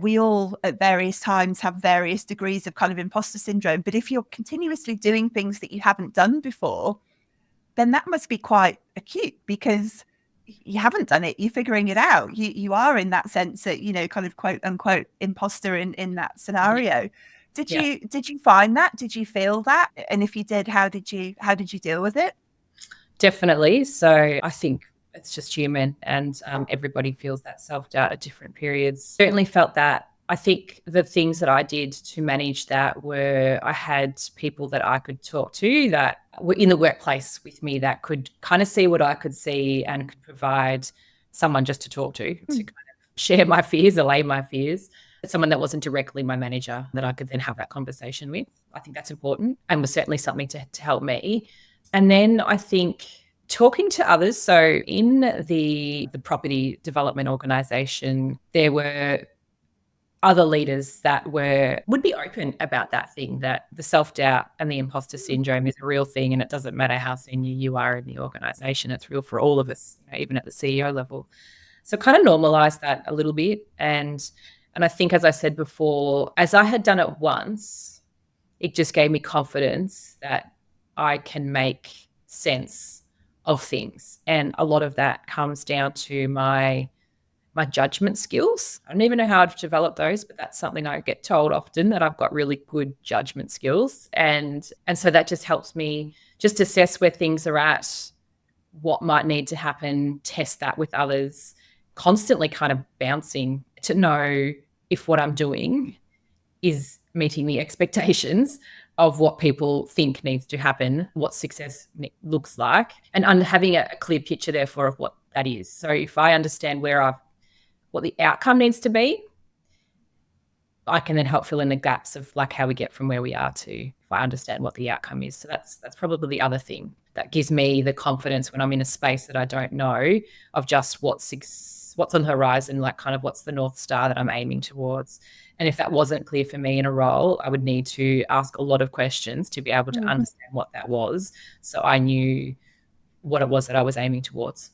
We all at various times have various degrees of kind of imposter syndrome. But if you're continuously doing things that you haven't done before, then that must be quite acute because you haven't done it. You're figuring it out. You are in that sense that, kind of quote unquote imposter in that scenario. Yeah. Did you find that? Did you feel that? And if you did, how did you deal with it? Definitely. So I think it's just human, and everybody feels that self-doubt at different periods. Certainly felt that. I think the things that I did to manage that were I had people that I could talk to that were in the workplace with me that could kind of see what I could see and could provide someone just to talk to kind of share my fears, allay my fears. Someone that wasn't directly my manager that I could then have that conversation with. I think that's important and was certainly something to help me. And then I think talking to others. So in the property development organisation, there were other leaders that would be open about that thing, that the self-doubt and the imposter syndrome is a real thing, and it doesn't matter how senior you are in the organisation. It's real for all of us, even at the CEO level. So kind of normalised that a little bit. And I think, as I said before, as I had done it once, it just gave me confidence that I can make sense of things. And a lot of that comes down to my judgment skills. I don't even know how I've developed those, but that's something I get told often, that I've got really good judgment skills. And so that just helps me just assess where things are at, what might need to happen, test that with others, constantly kind of bouncing to know if what I'm doing is meeting the expectations of what people think needs to happen, what success looks like, and having a clear picture, therefore, of what that is. So if I understand what the outcome needs to be, I can then help fill in the gaps of like how we get from where we are to, if I understand what the outcome is. So that's probably the other thing that gives me the confidence when I'm in a space that I don't know, of just what's on the horizon, like kind of what's the North Star that I'm aiming towards. And if that wasn't clear for me in a role, I would need to ask a lot of questions to be able to understand what that was, so I knew what it was that I was aiming towards.